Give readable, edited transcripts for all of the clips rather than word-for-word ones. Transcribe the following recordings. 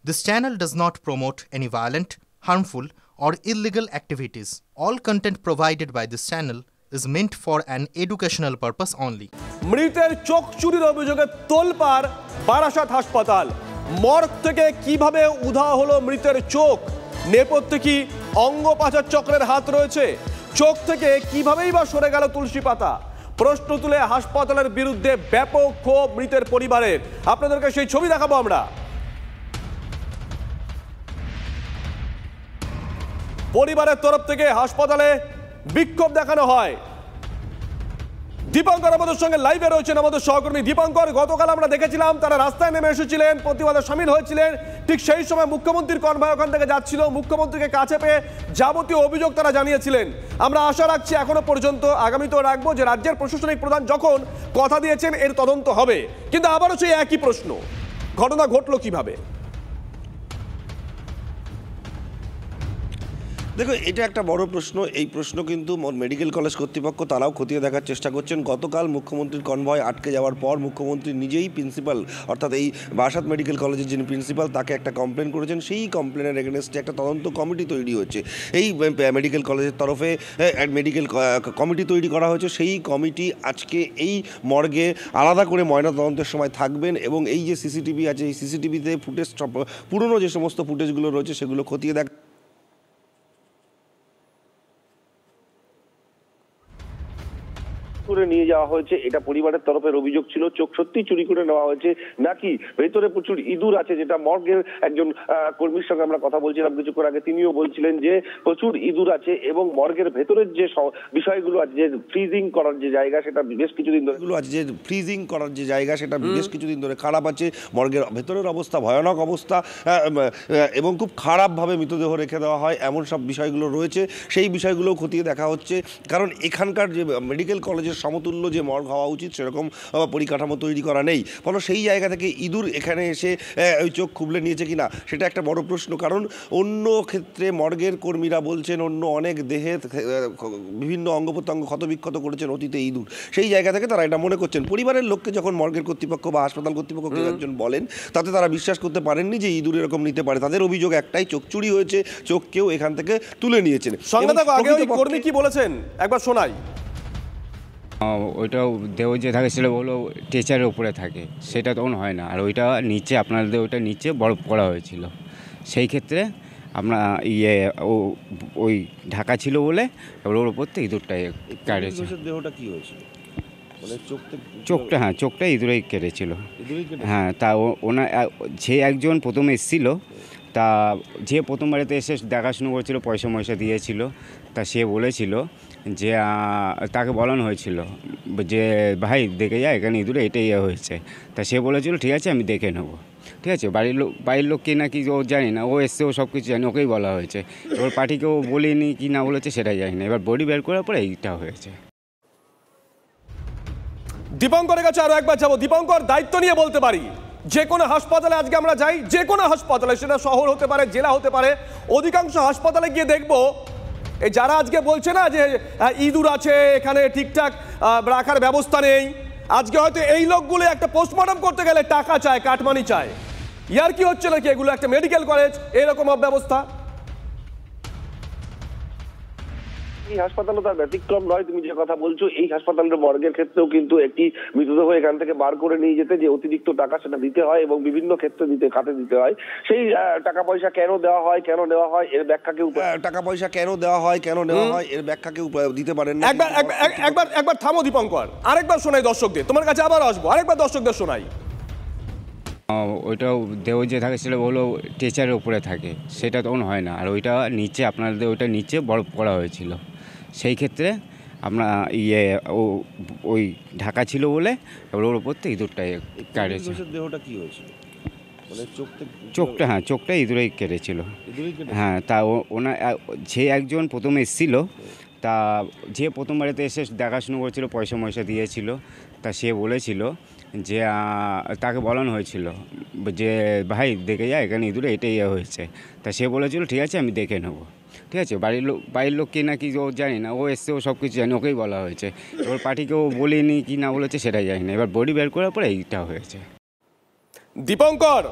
This channel does not promote any violent, harmful, or illegal activities. All content provided by this channel is meant for an educational purpose only. মৃতের চোখ চুরির অভিযোগে তোলপাড় বারাসাত হাসপাতাল। Morgue থেকে কিভাবে উধাও হলো মৃতের চোখ? নেপথ্যে কি অঙ্গ পাচার চক্রের হাত রয়েছে? চোখ থেকে কিভাবেই বা সরে গেল তুলসী পাতা? প্রশ্ন তুলে হাসপাতালের বিরুদ্ধে ব্যাপক ক্ষোভ মৃতের পরিবারের। আপনাদেরকে সেই ছবি দেখাবো আমরা। পরিবারের তরফ থেকে হাসপাতালে বিক্ষোভ দেখানো হয়। দীপঙ্কর আমাদের সঙ্গে লাইভে রয়েছেন, আমাদের সহকর্মী দীপঙ্কর। গতকাল আমরা দেখেছিলাম তারা রাস্তায় নেমে এসেছিলেন, প্রতিবাদে সামিল হয়েছিলেন। ঠিক সেই সময় মুখ্যমন্ত্রীর কনভয় ওখান থেকে যাচ্ছিল, মুখ্যমন্ত্রীকে কাছে পেয়ে যাবতীয় অভিযোগ তারা জানিয়েছিলেন। আমরা আশা রাখছি এখনো পর্যন্ত, আগামীতেও রাখবো, যে রাজ্যের প্রশাসনিক প্রধান যখন কথা দিয়েছেন এর তদন্ত হবে। কিন্তু আবারও সেই একই প্রশ্ন, ঘটনা ঘটলো কিভাবে? দেখো, এটা একটা বড় প্রশ্ন। এই প্রশ্ন কিন্তু মেডিকেল কলেজ কর্তৃপক্ষ তারাও খতিয়ে দেখার চেষ্টা করছেন। গতকাল মুখ্যমন্ত্রীর কনভয় আটকে যাওয়ার পর মুখ্যমন্ত্রী নিজেই প্রিন্সিপাল, অর্থাৎ এই বারাসাত মেডিকেল কলেজের যিনি প্রিন্সিপাল, তাকে একটা কমপ্লেন করেছেন। সেই কমপ্লেনের এগেনস্টে একটা তদন্ত কমিটি তৈরি হচ্ছে। এই মেডিকেল কলেজের তরফে মেডিকেল কমিটি তৈরি করা হয়েছে। সেই কমিটি আজকে এই মর্গে আলাদা করে ময়নাতদন্তের সময় থাকবেন এবং এই যে সিসিটিভি আছে, এই সিসিটিভিতে ফুটেজ, পুরনো যে সমস্ত ফুটেজগুলো রয়েছে সেগুলো খতিয়ে দেখ করে নিয়ে যাওয়া হয়েছে। এটা পরিবারের তরফের অভিযোগ ছিল। চোখ সত্যি চুরি করে নেওয়া হয়েছে নাকি ভেতরে প্রচুর ইঁদুর আছে, যেটা মর্গের একজন কর্মীর সঙ্গে আমরা কথা বলছিলাম কিছুক্ষণ আগে, তিনিও বলছিলেন যে প্রচুর ইঁদুর আছে এবং মর্গের ভেতরের যে বিষয়গুলো আছে, যে ফ্রিজিং করার যে জায়গা, সেটা বেশ কিছুদিন ধরে বেশ কিছুদিন ধরে খারাপ আছে। মর্গের ভেতরের অবস্থা ভয়ানক অবস্থা এবং খুব খারাপভাবে মৃতদেহ রেখে দেওয়া হয়, এমন সব বিষয়গুলো রয়েছে। সেই বিষয়গুলো খতিয়ে দেখা হচ্ছে, কারণ এখানকার যে মেডিকেল কলেজের সমতুল্য যে মর্গ হওয়া উচিত সেরকম পরিকাঠামো তৈরি করা নেই। ফলে সেই জায়গা থেকে ইঁদুর এখানে এসে ওই চোখ খুবলে নিয়েছে কিনা সেটা একটা বড় প্রশ্ন। কারণ অন্য ক্ষেত্রে মর্গের কর্মীরা বলছেন অন্য অনেক দেহে বিভিন্ন অঙ্গ প্রত্যঙ্গ ক্ষতবিক্ষত করেছেন অতীতে ইঁদুর। সেই জায়গা থেকে তারা এটা মনে করছেন। পরিবারের লোককে যখন মর্গের কর্তৃপক্ষ বা হাসপাতাল কর্তৃপক্ষ কেউ একজন বলেন, তাতে তারা বিশ্বাস করতে পারেননি যে ইঁদুর এরকম নিতে পারে। তাদের অভিযোগ একটাই, চোখ চুরি হয়েছে, চোখ কেউ এখান থেকে তুলে নিয়েছেন। কর্মী কি বলেছেন একবার শোনাই। ওইটাও দেহ যে থাকে সেটা হলো টেচারের উপরে থাকে, সেটা তখন হয় না। আর ওইটা নিচে, আপনাদের ওইটা নিচে বরফ করা হয়েছিল। সেই ক্ষেত্রে আমরা ওই ঢাকা ছিল বলে ওর ওপর থেকে ইঁদুরটা কেটেছে। দেহটা কি হয়েছিল? চোখটা ইঁদুরেই কেটেছিল। হ্যাঁ, তা যে একজন প্রথমে এসেছিল, তা যে প্রথম বাড়িতে এসে দেখাশুনো করেছিল, পয়সা দিয়েছিল, তা সে বলেছিল যে তাকে বলানো হয়েছিল যে ভাই দেখে যা, এখানে ইঁদুরে এটাই হয়েছে। তা সে বলেছিল ঠিক আছে আমি দেখে নেবো। ঠিক আছে, বাড়ির লোক কে নাকি ও জানি না, ও এসছে, ও সব কিছু জানি, ওকেই বলা হয়েছে। এবার পার্টিকে ও বলিনি কি না বলেছে সেটাই জানি না। এবার বডি বের করার পরে এইটা হয়েছে। দীপঙ্করের কাছে আরো একবার যাবো। দীপঙ্কর, দায়িত্ব নিয়ে বলতে পারি, যে কোনো হাসপাতালে আজকে আমরা যাই, যে কোনো হাসপাতালে, সেটা শহর হতে পারে, জেলা হতে পারে, অধিকাংশ হাসপাতালে গিয়ে দেখবো এই যারা আজকে বলছে না যে ইঁদুর আছে এখানে, ঠিকঠাক রাখার ব্যবস্থা নেই, আজকে হয়তো এই লোকগুলো একটা পোস্টমর্টম করতে গেলে টাকা চায়, কাটমানি চায়। ইয়ার কি হচ্ছে নাকি? এগুলো একটা মেডিকেল কলেজ, এরকম ব্যবস্থা। এই হাসপাতালও তার ব্যতিক্রম নয়। তুমি যে কথা বলছো, এই হাসপাতালের মর্গের ক্ষেত্রেও কিন্তু একটি মৃতদেহ এখান থেকে বার করে নিয়ে যেতে যে অতিরিক্ত টাকা সেটা দিতে হয় এবং বিভিন্ন ক্ষেত্রে খাতে দিতে হয়। সেই টাকা পয়সা কেন দেওয়া হয়, কেন নেওয়া হয়, এর ব্যাখ্যা কেউ দিতে পারেন না। একবার থামো দীপঙ্কর, আরেকবার শোনাই দর্শকদের, তোমার কাছে আবার আসবো, আরেকবার দর্শকদের শোনাই। ওইটাও দেহ যে থাকে সেটা হলো টেচারের উপরে থাকে, সেটা তখন হয় না। আর ওইটা নিচে, আপনাদের ওইটা নিচে বরফ করা হয়েছিল। সেই ক্ষেত্রে আমরা ওই ঢাকা ছিল বলে ওর ওপর থেকে ইঁদুরটা কেটেছে। দেহটা কি হয়েছিল? চোখটা ইঁদুরেই কেটেছিল। হ্যাঁ, তা যে একজন প্রথমে এসেছিল, তা যে প্রথম বাড়িতে এসে দেখাশুনো করেছিল, পয়সা দিয়েছিল, তা সে বলেছিল যে তাকে বলানো হয়েছিল যে ভাই দেখে যা, এখানে ইঁদুরে এটাই হয়েছে। তা সে বলেছিল ঠিক আছে আমি দেখে নেবো। ঠিক আছে, বাড়ির লোক কে নাকি ও জানি না, ও এসছে, ও সব কিছু জানি, ওকেই বলা হয়েছে। এবার পার্টিকে ও বলিনি কি না বলেছে সেটাই জানি না। এবার বডি বের করার পরে এইটা হয়েছে। দীপঙ্কর,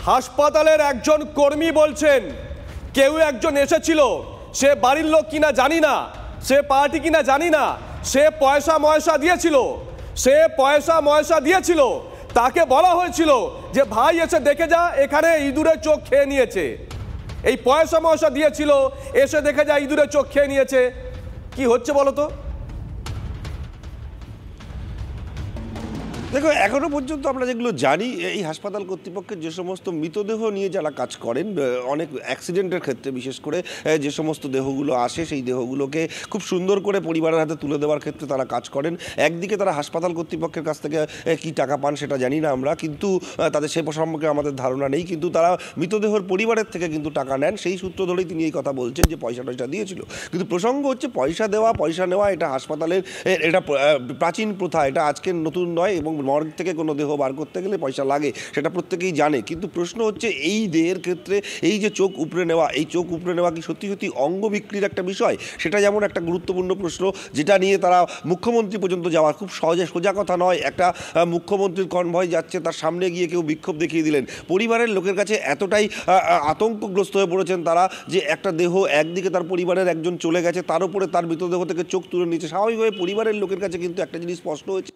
হাসপাতালের একজন কর্মী বলছেন কেউ একজন এসেছিল, সে বাড়ির লোক কিনা জানি না, সে পার্টি কিনা জানি না, সে পয়সা দিয়েছিল, তাকে বলা হয়েছিল যে ভাই এসে দেখে যা, এখানে ইঁদুরের চোখ খেয়ে নিয়েছে। এই পয়সা দিয়েছিল, এসে দেখে যা ইঁদুরের চোখ খেয়ে নিয়েছে। কি হচ্ছে বলো তো? দেখো, এখনো পর্যন্ত আমরা যেগুলো জানি, এই হাসপাতাল কর্তৃপক্ষের যে সমস্ত মৃতদেহ নিয়ে যারা কাজ করেন, অনেক অ্যাক্সিডেন্টের ক্ষেত্রে বিশেষ করে যে সমস্ত দেহগুলো আসে, সেই দেহগুলোকে খুব সুন্দর করে পরিবারের হাতে তুলে দেওয়ার ক্ষেত্রে তারা কাজ করেন। একদিকে তারা হাসপাতাল কর্তৃপক্ষের কাছ থেকে কি টাকা পান সেটা জানি না আমরা, কিন্তু তাদের সে সম্পর্কে আমাদের ধারণা নেই, কিন্তু তারা মৃতদেহর পরিবারের থেকে কিন্তু টাকা নেন। সেই সূত্র ধরেই তিনি এই কথা বলছেন যে পয়সা দিয়েছিল। কিন্তু প্রসঙ্গ হচ্ছে পয়সা নেওয়া এটা হাসপাতালের এটা প্রাচীন প্রথা, এটা আজকের নতুন নয়, এবং মর্গ থেকে কোনো দেহ বার করতে গেলে পয়সা লাগে, সেটা প্রত্যেকেই জানে। কিন্তু প্রশ্ন হচ্ছে এই দেহের ক্ষেত্রে এই যে চোখ উপড়ে নেওয়া, এই চোখ উপড়ে নেওয়া কি সত্যি অঙ্গ বিক্রির একটা বিষয়? সেটা যেমন একটা গুরুত্বপূর্ণ প্রশ্ন, যেটা নিয়ে তারা মুখ্যমন্ত্রী পর্যন্ত যাওয়া খুব সোজা কথা নয়। একটা মুখ্যমন্ত্রীর কনভয় যাচ্ছে, তার সামনে গিয়ে কেউ বিক্ষোভ দেখিয়ে দিলেন। পরিবারের লোকের কাছে এতটাই আতঙ্কগ্রস্ত হয়ে পড়েছেন তারা, যে একটা দেহ একদিকে তার পরিবারের একজন চলে গেছে, তার উপরে তার মৃতদেহ থেকে চোখ তুলে নিচ্ছে। স্বাভাবিকভাবে পরিবারের লোকের কাছে কিন্তু একটা জিনিস স্পষ্ট হয়েছে,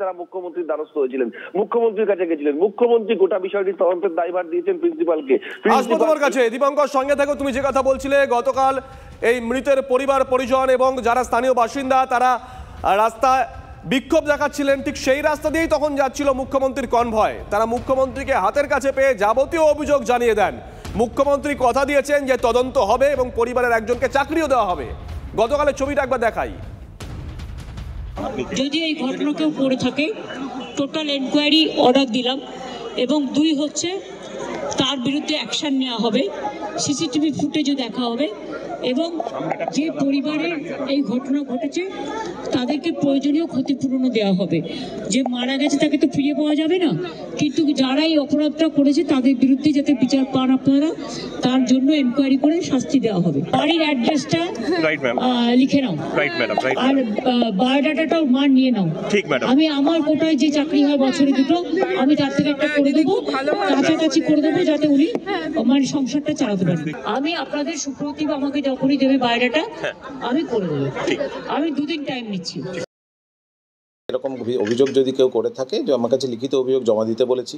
তারা মুখ্যমন্ত্রীর দ্বারস্থ হয়েছিলেন, মুখ্যমন্ত্রীর কাছে গেছিলেন, মুখ্যমন্ত্রী গোটা বিষয়টি তদন্তের দায়ভার দিয়েছেন প্রিন্সিপালকে। আসবো তোমার কাছে, দীপঙ্কর সঙ্গে থাকো। তুমি যে কথা বলছিলে, গতকাল এই মৃতের পরিবার পরিজন এবং যারা স্থানীয় বাসিন্দা তারা রাস্তায় বিক্ষোভ দেখাচ্ছিলেন, ঠিক সেই রাস্তা দিয়েই তখন যাচ্ছিল মুখ্যমন্ত্রীর কনভয়। তারা মুখ্যমন্ত্রীকে হাতের কাছে পেয়ে যাবতীয় অভিযোগ জানিয়ে দেন। মুখ্যমন্ত্রী কথা দিয়েছেন যে তদন্ত হবে এবং পরিবারের একজনকে চাকরিও দেওয়া হবে। গতকালের ছবিটা একবার দেখাই। যদি এই ঘটনা কেউ করে থাকে, টোটাল এনকোয়ারি অর্ডার দিলাম, এবং 2 হচ্ছে তার বিরুদ্ধে অ্যাকশন নেওয়া হবে, সিসিটিভি ফুটেজও দেখা হবে, এবং যে পরিবারের এই ঘটনা ঘটেছে তাদেরকে প্রয়োজনীয় ক্ষতিপূরণও দেওয়া হবে। যে মারা গেছে তাকে তো ফিরে পাওয়া যাবে না, কিন্তু যারা এই অপরাধটা করেছে তাদের বিরুদ্ধে যাতে বিচার পান আপনারা, তার জন্য এনকোয়ারি করে শাস্তি দেওয়া হবে। বাড়ির অ্যাড্রেসটা লিখে নাও, আর বায়োডাটাটাও মার নিয়ে নাও। আমি আমার কোটায় যে চাকরি হয় বছরে 2টো, আমি তার থেকে একটা করে দেবো, কাছাকাছি করে দেবো, যাতে উনি মানে সংসারটা চালাতে পারেন। আমি আপনাদের সুপ্রতিভ আমাকে যখনই দেবে বায়োডাটা আমি করে দেবো। আমি 2 দিন টাইম নিচ্ছি। এরকম অভিযোগ যদি কেউ করে থাকে, যে আমার কাছে লিখিত অভিযোগ জমা দিতে বলেছি,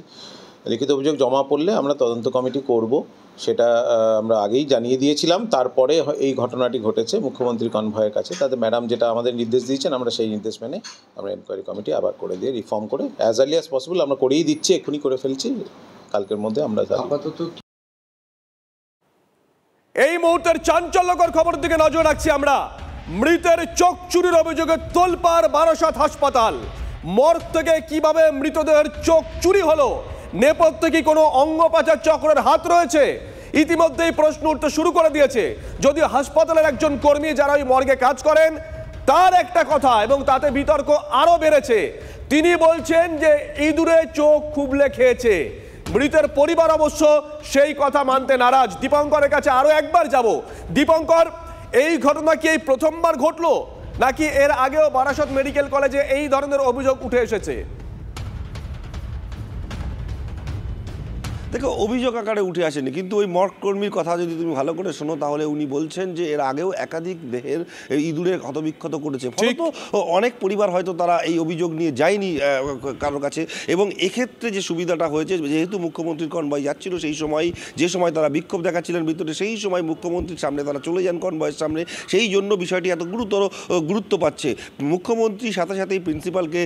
লিখিত অভিযোগ জমা পড়লে আমরা তদন্ত কমিটি করব, সেটা আমরা আগেই জানিয়ে দিয়েছিলাম। তারপরে এই ঘটনাটি ঘটেছে মুখ্যমন্ত্রী কনভয়ের কাছে, তাতে ম্যাডাম যেটা আমাদের নির্দেশ দিয়েছেন আমরা সেই নির্দেশ মেনে আমরা এনকোয়ারি কমিটি আবার করে দিয়ে রিফর্ম করে অ্যাজ আর্লি অ্যাজ পসিবল আমরা করেই দিচ্ছি, এক্ষুনি করে ফেলছি, কালকের মধ্যে আমরা আপাতত। এই মুহূর্তের চাঞ্চল্যকর খবর দিকে নজর রাখছি আমরা। মৃতের চোখ চুরির অভিযোগে তোলপাড় বারাসাত হাসপাতাল। মর্গ থেকে কিভাবে মৃতদেহের চোখ চুরি হলো? নেপথ্যে কি কোনো অঙ্গ পাচার চক্রের হাত রয়েছে? ইতিমধ্যেই প্রশ্ন উঠতে শুরু করে দিয়েছে। যদিও হাসপাতালের একজন কর্মী যারা ওই মর্গে কাজ করেন তার একটা কথা, এবং তাতে বিতর্ক আরো বেড়েছে। তিনি বলছেন যে ইঁদুরে চোখ খুবলে খেয়েছে। মৃতের পরিবার অবশ্য সেই কথা মানতে নারাজ। দীপঙ্করের কাছে আরো একবার যাব। দীপঙ্কর, এই ঘটনা কি এই প্রথমবার ঘটলো, নাকি এর আগেও বারাসত মেডিকেল কলেজে এই ধরনের অভিযোগ উঠে এসেছে? দেখো, অভিযোগ আকারে উঠে আসেনি, কিন্তু ওই মর্গ কর্মীর কথা যদি তুমি ভালো করে শোনো, তাহলে উনি বলছেন যে এর আগেও একাধিক দেহের ইঁদুরে ক্ষতবিক্ষত করেছে। ফলত অনেক পরিবার হয়তো তারা এই অভিযোগ নিয়ে যায়নি কারোর কাছে। এবং এক্ষেত্রে যে সুবিধাটা হয়েছে, যেহেতু মুখ্যমন্ত্রীর কনভয় যাচ্ছিল, সেই সময় যে সময় তারা বিক্ষোভ দেখাচ্ছিলেন ভিতরে, সেই সময় মুখ্যমন্ত্রীর সামনে তারা চলে যান কনভয়ের সামনে, সেই জন্য বিষয়টি এত গুরুত্ব পাচ্ছে। মুখ্যমন্ত্রী সাথে সাথেই প্রিন্সিপালকে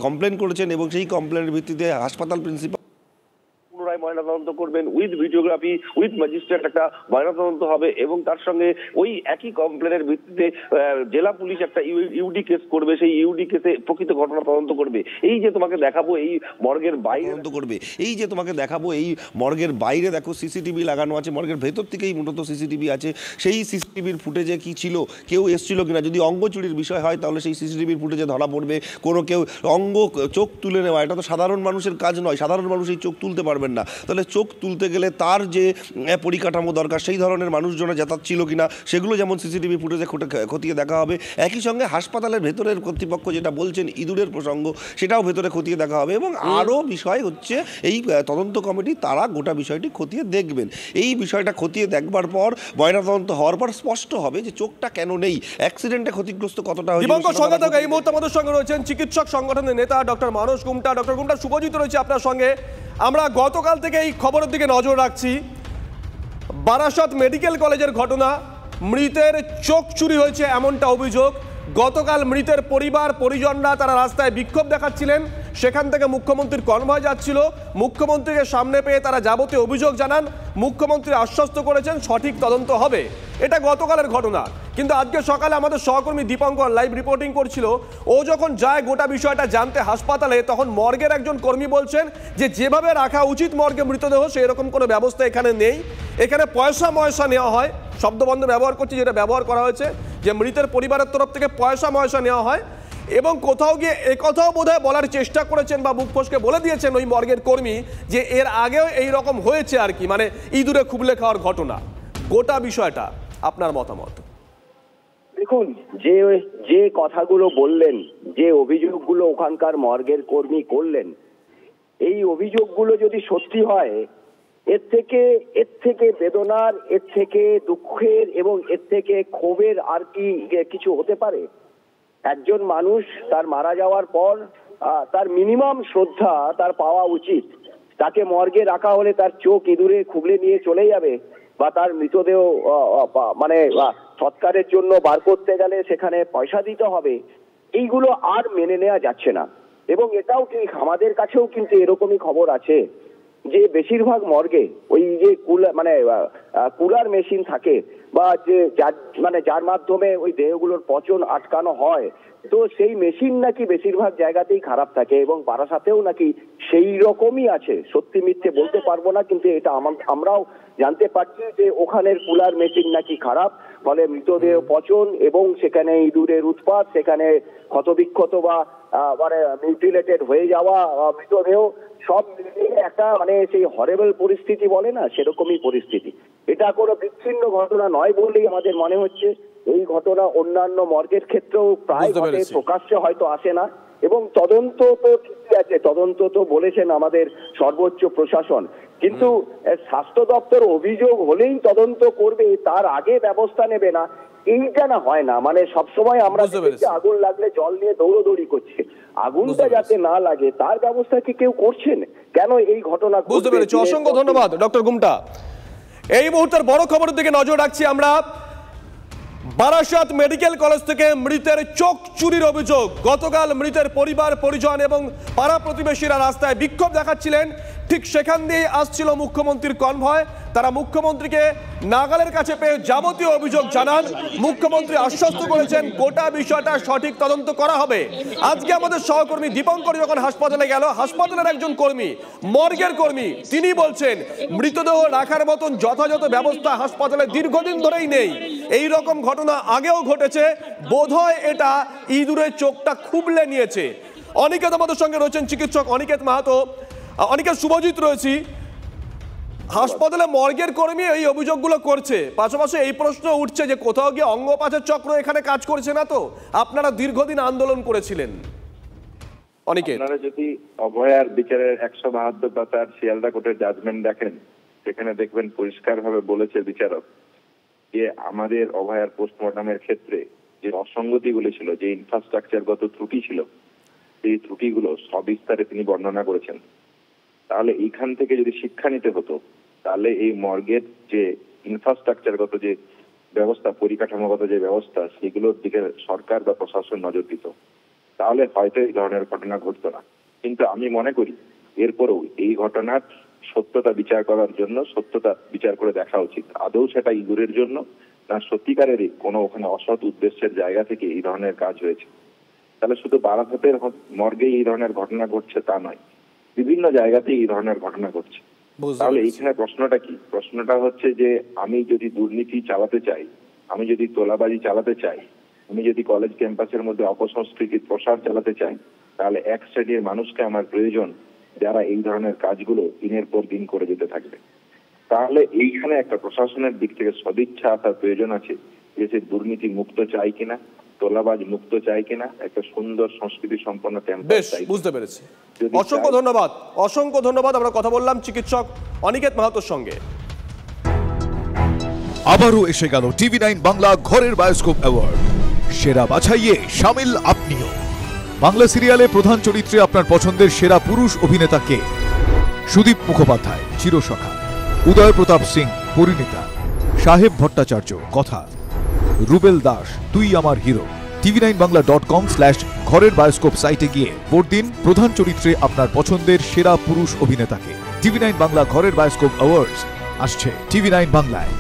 কমপ্লেন করেছেন, এবং সেই কমপ্লেনের ভিত্তিতে হাসপাতাল প্রিন্সিপাল ময়নাতদন্ত করবেন, উইথ ভিডিওগ্রাফি, উইথ ম্যাজিস্ট্রেট একটা ময়নাতদন্ত হবে, এবং তার সঙ্গে ওই একই কমপ্লেনের ভিত্তিতে জেলা পুলিশ একটা ইউডি কেস করবে, সেই ইউডি কেসে প্রকৃত ঘটনা তদন্ত করবে। এই যে তোমাকে দেখাবো এই মর্গের বাইরে তদন্ত করবে, এই যে তোমাকে দেখাবো এই মর্গের বাইরে দেখো সিসিটিভি লাগানো আছে, মর্গের ভেতর থেকেই মূলত সিসিটিভি আছে। সেই সিসিটিভির ফুটেজে কি ছিল, কেউ এসেছিল কিনা, যদি অঙ্গ চুরির বিষয় হয় তাহলে সেই সিসিটিভির ফুটেজে ধরা পড়বে। কোনো কেউ চোখ তুলে নেওয়া, এটা তো সাধারণ মানুষের কাজ নয়, সাধারণ মানুষ এই চোখ তুলতে পারবেন না। তাহলে চোখ তুলতে গেলে তার যে পরিকাঠামো দরকার সেই ধরনের মানুষজন যাতাচ্ছিল কিনা সেগুলো যেমন সিসিটিভি ফুটেজে খতিয়ে দেখা হবে। একই সঙ্গে হাসপাতালের ভেতরের কর্তৃপক্ষ যেটা বলছেন ইঁদুরের প্রসঙ্গ সেটাও ভেতরে খতিয়ে দেখা হবে এবং আরও বিষয় হচ্ছে এই তদন্ত কমিটি তারা গোটা বিষয়টি খতিয়ে দেখবেন। এই বিষয়টা খতিয়ে দেখবার পর ময়নাতদন্ত হওয়ার পর স্পষ্ট হবে যে চোখটা কেন নেই, অ্যাক্সিডেন্টে ক্ষতিগ্রস্ত কতটা হয়েছে। এই মুহূর্তে আমাদের সঙ্গে রয়েছেন চিকিৎসক সংগঠনের নেতা ডক্টর মানস গুমটা। ডক্টর গুমটা, শুভজিৎ রয়েছে আপনার সঙ্গে। আমরা গতকাল থেকে এই খবরের দিকে নজর রাখছি। বারাসত মেডিকেল কলেজের ঘটনা, মৃতের চোখ চুরি হয়েছে এমনটা অভিযোগ। গতকাল মৃতের পরিবার পরিজনরা তারা রাস্তায় বিক্ষোভ দেখাচ্ছিলেন, সেখান থেকে মুখ্যমন্ত্রীর কনভয় যাচ্ছিল। মুখ্যমন্ত্রীকে সামনে পেয়ে তারা যাবতীয় অভিযোগ জানান। মুখ্যমন্ত্রী আশ্বস্ত করেছেন সঠিক তদন্ত হবে। এটা গতকালের ঘটনা। কিন্তু আজকে সকালে আমাদের সহকর্মী দীপঙ্কর লাইভ রিপোর্টিং করছিল। ও যখন যায় গোটা বিষয়টা জানতে হাসপাতালে, তখন মর্গের একজন কর্মী বলছেন যে যেভাবে রাখা উচিত মর্গে মৃতদেহ সেরকম কোনো ব্যবস্থা এখানে নেই। এখানে পয়সা নেওয়া হয়, শব্দবন্ধ ব্যবহার করছি যেটা ব্যবহার করা হয়েছে, যে মৃতের পরিবারের তরফ থেকে পয়সা নেওয়া হয়। এবং কোথাও গিয়ে একথাও বোধহয় বলার চেষ্টা করেছেন বা মুখ ফসকে বলে দিয়েছেন ওই মর্গের কর্মী যে এর আগেও এই রকম হয়েছে আর কি, মানে ইঁদুরে খুবলে খাওয়ার ঘটনা। গোটা বিষয়টা আপনার মতামত? দেখুন, যে কথাগুলো বললেন, যে অভিযোগগুলো ওখানকার মর্গের কর্মী করলেন, এই অভিযোগগুলো যদি সত্যি হয়, এর থেকে বেদনার, এর থেকে দুঃখের এবং এর থেকে ক্ষোভের আর কি কিছু হতে পারে? একজন মানুষ তার মারা যাওয়ার পর তার মিনিমাম শ্রদ্ধা তার পাওয়া উচিত। তাকে মর্গে রাখা হলে তার চোখ ইঁদুরে খুবলে নিয়ে চলে যাবে, বা তার মৃতদেহ মানে সৎকারের জন্য বার করতে গেলে সেখানে পয়সা দিতে হবে। এইগুলো আর মেনে নেওয়া যাচ্ছে না। এবং এটাও ঠিক, আমাদের কাছেও কিন্তু এরকমই খবর আছে যে বেশিরভাগ মর্গে ওই যে কুলার মেশিন থাকে, বা যে যার মাধ্যমে ওই দেহগুলোর পচন আটকানো হয়, তো সেই মেশিন নাকি বেশিরভাগ জায়গাতেই খারাপ থাকে এবং বারাসাতেও নাকি সেই রকমই আছে। সত্যি মিথ্যে বলতে পারবো না, কিন্তু এটা আমরাও জানতে পারছি যে ওখানের কুলার মেশিন নাকি খারাপ, ফলে মৃতদেহ পচন এবং সেখানে ইঁদুরের উৎপাত, সেখানে ক্ষতবিক্ষত বা মিউটিলেটেড হয়ে যাওয়া মৃতদেহ, সব মিলিয়ে একটা সেই হরেবল পরিস্থিতি বলে না, সেরকমই পরিস্থিতি। এটা কোনো বিচ্ছিন্ন ঘটনা নয় বলেই আমাদের মনে হচ্ছে। এই ঘটনা অন্যান্য মর্গের ক্ষেত্রেও প্রায় প্রকাশ্যে হয়তো আসে না। এবং তদন্ত তো ঠিকই আছে, তদন্ত তো বলেছেন আমাদের সর্বোচ্চ প্রশাসন, কিন্তু স্বাস্থ্য দপ্তর অভিযোগ হলেই তদন্ত করবে, তার আগে ব্যবস্থা নেবে না, এইটা না হয় না। সবসময় আমরা আগুন লাগলে জল নিয়ে দৌড়দৌড়ি করছে, আগুনটা যাতে না লাগে তার ব্যবস্থা কি কেউ করছেন? কেন এই ঘটনা? বুঝতে পেরেছি, অসংখ্য ধন্যবাদ ডক্টর গুমটা। এই মুহূর্তের বড় খবরের দিকে নজর রাখছি আমরা। বারাসত মেডিকেল কলেজ থেকে মৃতের চোখ চুরির অভিযোগ। গতকাল মৃতের পরিবার পরিজন এবং পাড়া প্রতিবেশীরা রাস্তায় বিক্ষোভ দেখাচ্ছিলেন। ঠিক সেখান দিয়ে আসছিল মুখ্যমন্ত্রীর কনভয়। তারা মুখ্যমন্ত্রীকে নাগালের কাছে পেয়ে যাবতীয় অভিযোগ জানান। মুখ্যমন্ত্রী আশ্বস্ত করেছেন গোটা বিষয়টা সঠিক তদন্ত করা হবে। আজকে আমাদের সহকর্মী দীপঙ্কর যখন হাসপাতালে গেল, হাসপাতালের একজন কর্মী, মর্গের কর্মী, তিনি বলছেন মৃতদেহ রাখার মতন যথাযথ ব্যবস্থা হাসপাতালে দীর্ঘদিন ধরেই নেই। এই রকম ঘটনা আগেও ঘটেছে, বোধহয় এটা ইঁদুরের চোখটা খুবলে নিয়েছে। অনিকেত আমাদের সঙ্গে রয়েছেন, চিকিৎসক অনিকেত মাহাতো। অনিকেত, শুভজিৎ রয়েছি। হাসপাতালে মর্গের কর্মী এই অভিযোগগুলো করছে, পাশাপাশি এই প্রশ্ন উঠছে যে কোথাও গিয়ে অঙ্গপাচার চক্র এখানে কাজ করছে না তো? আপনারা দীর্ঘদিন আন্দোলন করেছিলেন। অনিকেত, আপনারা যদি অভয়ার বিচারের 172 পাতার শিয়ালদা কোর্টের জাজমেন্ট দেখেন, সেখানে দেখবেন পরিষ্কারভাবে বলেছে বিচারক যে আমাদের অভয়ার পোস্টমর্টমের ক্ষেত্রে যে অসঙ্গতিগুলো ছিল, যে ইনফ্রাস্ট্রাকচারগত ত্রুটি ছিল, সেই ত্রুটিগুলো সবিস্তারে তিনি বর্ণনা করেছেন। তাহলে এইখান থেকে যদি শিক্ষা নিতে হতো, তাহলে এই মর্গের যে ইনফ্রাস্ট্রাকচারগত যে ব্যবস্থা, পরিকাঠামোগত যে ব্যবস্থা, সেগুলোর দিকে সরকার বা প্রশাসন নজর দিত, তাহলে হয়তো এই ধরনের ঘটনা ঘটতো না। কিন্তু আমি মনে করি এরপরেও এই ঘটনার সত্যতা বিচার করার জন্য সত্যতা বিচার করে দেখা উচিত, আদৌ সেটা ইঁদুরের জন্য না সত্যিকারেরই কোনো ওখানে অসৎ উদ্দেশ্যের জায়গা থেকে এই ধরনের কাজ হয়েছে। তাহলে শুধু বারাসাতের মর্গেই এই ধরনের ঘটনা ঘটছে তা নয়, বিভিন্ন জায়গাতেই এই ধরনের ঘটনা ঘটছে। তাহলে এইখানে প্রশ্নটা কি? প্রশ্নটা হচ্ছে যে আমি যদি দুর্নীতি চালাতে চাই, আমি যদি তোলাবাজি চালাতে চাই, আমি যদি কলেজ ক্যাম্পাসের মধ্যে অপসংস্কৃতির প্রসার চালাতে চাই, তাহলে এক শ্রেণীর মানুষকে আমার প্রয়োজন যারা এই ধরনের কাজগুলো দিনের পর দিন করে যেতে থাকবে। তাহলে এইখানে একটা প্রশাসনের দিক থেকে সদিচ্ছা আসার প্রয়োজন আছে, যে সে দুর্নীতি মুক্ত চাই কিনা, তোলাবাজ মুক্ত চাই কিনা, একটা সুন্দর সংস্কৃতি সম্পন্ন বেশ, বুঝতে পেরেছি। অসংখ্য ধন্যবাদ, অসংখ্য ধন্যবাদ। আমরা কথা বললাম চিকিৎসক অনিকেত মাহাতোর সঙ্গে। আবারও এসে গেল TV9 বাংলা ঘরের বায়োস্কোপ অ্যাওয়ার্ড। সেরা বাছাইয়ে শামিল আপনিও। বাংলা সিরিয়ালে প্রধান চরিত্রে আপনার পছন্দের সেরা পুরুষ অভিনেতা কে? সুদীপ মুখোপাধ্যায় চিরসখা, উদয় প্রতাপ সিং পরিণীতা, সাহেব ভট্টাচার্য কথা, রুবেল দাস তুই আমার হিরো। tv9bangla.com/ঘরের বায়োস্কোপ সাইটে গিয়ে ভোট দিন প্রধান চরিত্রে আপনার পছন্দের সেরা পুরুষ অভিনেতাকে। TV9 বাংলা ঘরের বায়োস্কোপ অ্যাওয়ার্ডস আসছে TV9 বাংলায়।